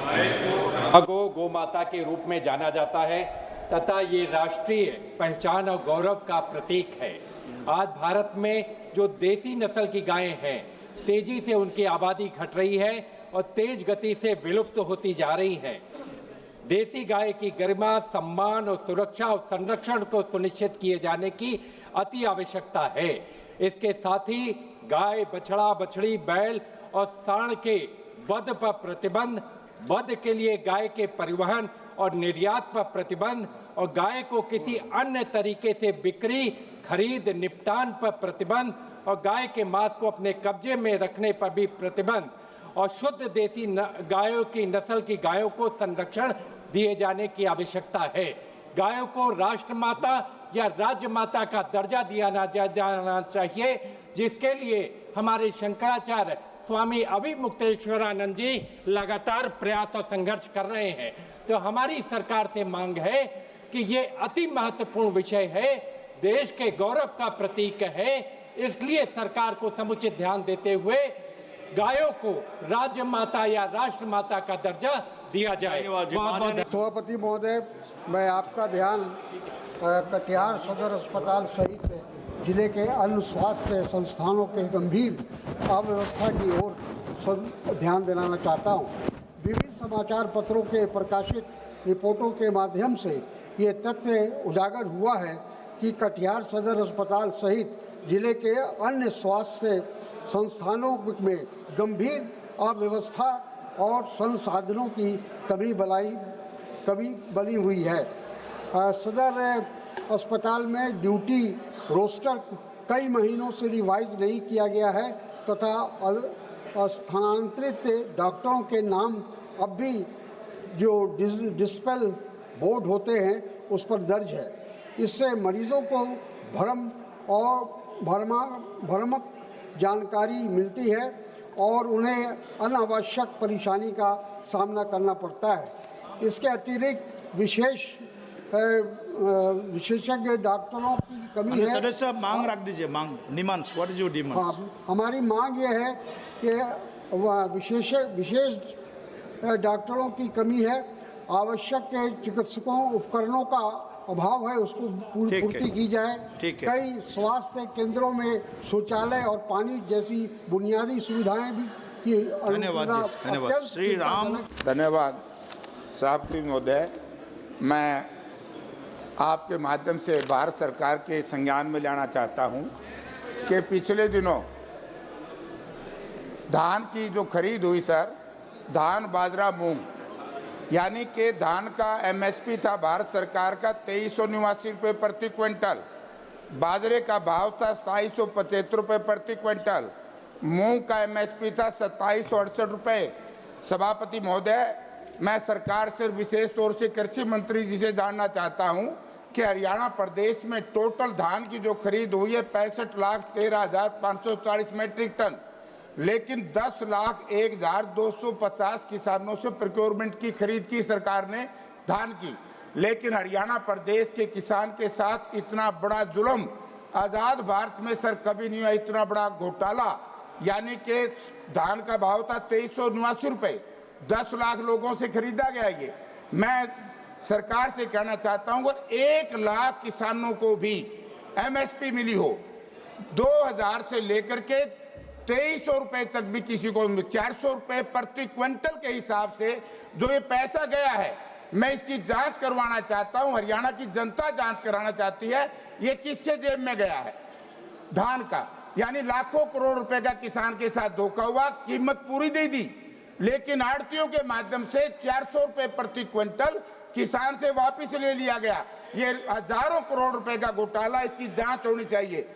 गौ गोमाता के रूप में जाना जाता है तथा ये राष्ट्रीय पहचान और गौरव का प्रतीक है। आज भारत में जो देसी नस्ल की गायें हैं, तेजी से उनकी आबादी घट रही है और तेज गति से विलुप्त होती जा रही हैं। देसी गाय की गरिमा, सम्मान और सुरक्षा और संरक्षण को सुनिश्चित किए जाने की अति आवश्यकता है। इसके साथ ही गाय, बछड़ा, बछड़ी, बैल और सांड के वध पर प्रतिबंध, वध के लिए गाय के परिवहन और निर्यात पर प्रतिबंध और गाय को किसी अन्य तरीके से बिक्री, खरीद, निपटान पर प्रतिबंध और गाय के मांस को अपने कब्जे में रखने पर भी प्रतिबंध और शुद्ध देसी गायों की नस्ल की गायों को संरक्षण दिए जाने की आवश्यकता है। गायों को राष्ट्रमाता या राज्य माता का दर्जा दिया जाना चाहिए, जिसके लिए हमारे शंकराचार्य स्वामी अभिमुक्तेश्वरानंद जी लगातार प्रयास और संघर्ष कर रहे हैं। तो हमारी सरकार से मांग है कि ये अति महत्वपूर्ण विषय है, देश के गौरव का प्रतीक है, इसलिए सरकार को समुचित ध्यान देते हुए गायों को राज्य माता या राष्ट्र माता का दर्जा दिया जाए। सभापति महोदय, मैं आपका ध्यान कटिहार सदर अस्पताल सहित जिले के अन्य स्वास्थ्य संस्थानों के गंभीर अव्यवस्था की ओर ध्यान दिलाना चाहता हूं। विभिन्न समाचार पत्रों के प्रकाशित रिपोर्टों के माध्यम से ये तथ्य उजागर हुआ है कि कटिहार सदर अस्पताल सहित जिले के अन्य स्वास्थ्य संस्थानों में गंभीर अव्यवस्था और संसाधनों की कमी बनी हुई है। सदर अस्पताल में ड्यूटी रोस्टर कई महीनों से रिवाइज नहीं किया गया है तथा स्थानांतरित डॉक्टरों के नाम अब भी जो डिस्पेल बोर्ड होते हैं उस पर दर्ज है। इससे मरीजों को भ्रम और भ्रामक जानकारी मिलती है और उन्हें अनावश्यक परेशानी का सामना करना पड़ता है। इसके अतिरिक्त विशेषज्ञ डॉक्टरों की कमी है। सदस्य साहब, मांग रख दीजिए। मांग, demands, what is your demand? हाँ, हमारी मांग ये है कि विशेष डॉक्टरों की कमी है, आवश्यक चिकित्सकों उपकरणों का अभाव है, उसको पूर्ति की जाए। कई स्वास्थ्य केंद्रों में शौचालय और पानी जैसी बुनियादी सुविधाएं भी की धन्यवाद श्री राम। धन्यवाद सभापति महोदय। मैं आपके माध्यम से भारत सरकार के संज्ञान में लाना चाहता हूं कि पिछले दिनों धान की जो खरीद हुई सर, धान, बाजरा, मूंग, यानी कि धान का एमएसपी था भारत सरकार का 2389 रुपये प्रति क्विंटल, बाजरे का भाव था 2775 रुपये प्रति क्विंटल, मूंग का एमएसपी था 2768 रुपये। सभापति महोदय, मैं सरकार से विशेष तौर से कृषि मंत्री जी से जानना चाहता हूं कि हरियाणा प्रदेश में टोटल धान की जो खरीद हुई है 65,13,540 मेट्रिक टन, लेकिन 10,01,250 किसानों से प्रोक्योरमेंट की खरीद की सरकार ने धान की। लेकिन हरियाणा प्रदेश के किसान के साथ इतना बड़ा जुल्म आज़ाद भारत में सर कभी नहीं हुआ, इतना बड़ा घोटाला। यानी कि धान का भाव था 2389 रुपये, 10 लाख लोगों से खरीदा गया। ये मैं सरकार से कहना चाहता हूं, अगर 1 लाख किसानों को भी एमएसपी मिली हो, 2000 से लेकर के 2300 रुपए तक भी किसी को 400 रुपए प्रति क्विंटल के हिसाब से जो ये पैसा गया है, मैं इसकी जांच करवाना चाहता हूं। हरियाणा की जनता जांच कराना चाहती है, ये किसके जेब में गया है धान का। यानी लाखों करोड़ रुपए का किसान के साथ धोखा हुआ, कीमत पूरी दे दी, लेकिन आड़तियों के माध्यम से 400 रुपए प्रति क्विंटल किसान से वापस ले लिया गया। ये हजारों करोड़ रुपए का घोटाला, इसकी जांच होनी चाहिए।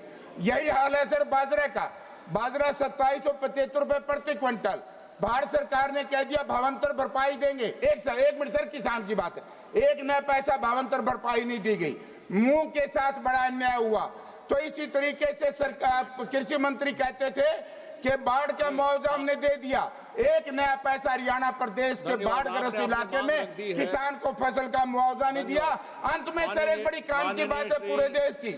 यही हाल है सर बाजरे का। बाजरा 2775 रुपए प्रति क्विंटल, भारत सरकार ने कह दिया भावांतर भरपाई देंगे। एक मिनट सर, किसान की बात है, 1 नया पैसा भावांतर भरपाई नहीं दी गई। मूंग के साथ बड़ा अन्याय हुआ। तो इसी तरीके से सरकार, कृषि मंत्री कहते थे कि बाढ़ का मुआवजा हमने दे दिया, 1 नया पैसा हरियाणा प्रदेश के बाढ़ग्रस्त इलाके में किसान को फसल का मुआवजा नहीं दिया। अंत में सर एक बड़ी काम की बात है पूरे देश की,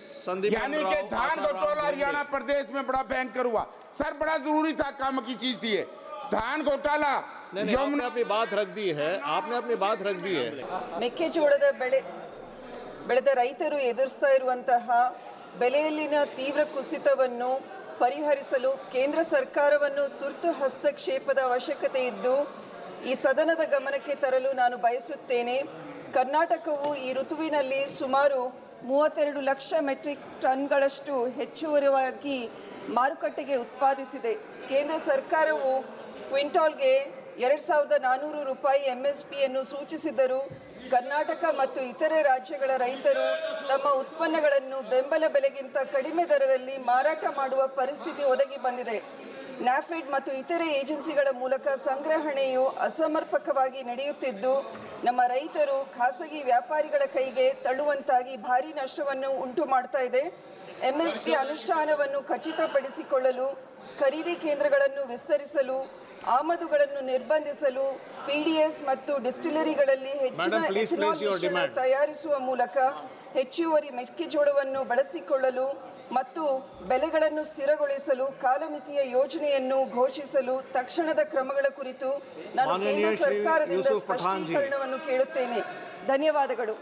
यानी कि धान घोटाला हरियाणा प्रदेश में बड़ा भयंकर हुआ। सर बड़ा जरूरी था, काम की चीज थी ये धान घोटाला। नहीं, आपने अपनी बात रख दी है, आपने अपनी बात रख दी है। ಮೆಕ್ಕೆಜೋಳದ ಬೆಳೆದ ರೈತರು ಎದುರಿಸ್ತಾ ಇರುವಂತಹ ಬೆಲೆಯಲ್ಲಿನ ತೀವ್ರ ಕುಸಿತವನ್ನು ಪರಿಹರಿಸಲು ಕೇಂದ್ರ ಸರ್ಕಾರವನ್ನು ತುರ್ತು ಹಸ್ತಕ್ಷೇಪದ ಅವಶ್ಯಕತೆ ಇದ್ದು ಈ ಸದನದ ಗಮನಕ್ಕೆ ತರಲು ನಾನು ಬಯಸುತ್ತೇನೆ. ಕರ್ನಾಟಕವು ಈ ಋತುವಿನಲ್ಲಿ ಸುಮಾರು 32 ಲಕ್ಷ ಮೆಟ್ರಿಕ್ ಟನ್ಗಳಷ್ಟು ಹೆಚ್ಚುವರಿಯಾಗಿ ಮಾರುಕಟ್ಟೆಗೆ ಉತ್ಪಾದಿಸಿದೆ. ಕೇಂದ್ರ ಸರ್ಕಾರವು ಕ್ವಿಂಟಾಲ್ಗೆ 2,400 ರೂಪಾಯಿ MSPಯನ್ನು ಸೂಚಿಸಿದರೂ ಕರ್ನಾಟಕ ಮತ್ತು ಇತರೆ ರಾಜ್ಯಗಳ ರೈತರು ತಮ್ಮ ಉತ್ಪನ್ನಗಳನ್ನು ಬೆಂಬಲ ಬೆಲೆಗಿಂತ ಕಡಿಮೆ ದರದಲ್ಲಿ ಮಾರಾಟ ಮಾಡುವ ಪರಿಸ್ಥಿತಿ ಒದಗಿ ಬಂದಿದೆ. ನ್ಯಾಫೆಡ್ ಮತ್ತು ಇತರೆ ಏಜೆನ್ಸಿಗಳ ಮೂಲಕ ಸಂಗ್ರಹಣೆಯು ಅಸಮರ್ಪಕವಾಗಿ ನಡೆಯುತ್ತಿದ್ದು ನಮ್ಮ ರೈತರು ಖಾಸಗಿ ವ್ಯಾಪಾರಿಗಳ ಕೈಗೆ ತಳ್ಳುವಂತಾಗಿ ಭಾರೀ ನಷ್ಟವನ್ನು ಉಂಟು ಮಾಡ್ತಾ ಇದೆ. MSP ಅನುಷ್ಠಾನವನ್ನು ಖಚಿತಪಡಿಸಿಕೊಳ್ಳಲು ಖರೀದಿ ಕೇಂದ್ರಗಳನ್ನು ವಿಸ್ತರಿಸಲು, ಆಮದುಗಳನ್ನು ನಿರ್ಬಂಧಿಸಲು, PDS ಮತ್ತು ಡಿಸ್ಟಿಲರಿಗಳಲ್ಲಿ ಹೆಚ್ಚಿನ ಎಥನಾಲ್ ಮಿಶ್ರಣ ತಯಾರಿಸುವ ಮೂಲಕ ಹೆಚ್ಚುವರಿ ಮೆಕ್ಕೆಜೋಳವನ್ನು ಬಳಸಿಕೊಳ್ಳಲು ಮತ್ತು ಬೆಲೆಗಳನ್ನು ಸ್ಥಿರಗೊಳಿಸಲು ಕಾಲಮಿತಿಯ ಯೋಜನೆಯನ್ನು ಘೋಷಿಸಲು ತಕ್ಷಣದ ಕ್ರಮಗಳ ಕುರಿತು ನಾನು ಕೇಂದ್ರ ಸರ್ಕಾರದಿಂದ ಸ್ಪಷ್ಟೀಕರಣವನ್ನು ಕೇಳುತ್ತೇನೆ. ಧನ್ಯವಾದಗಳು.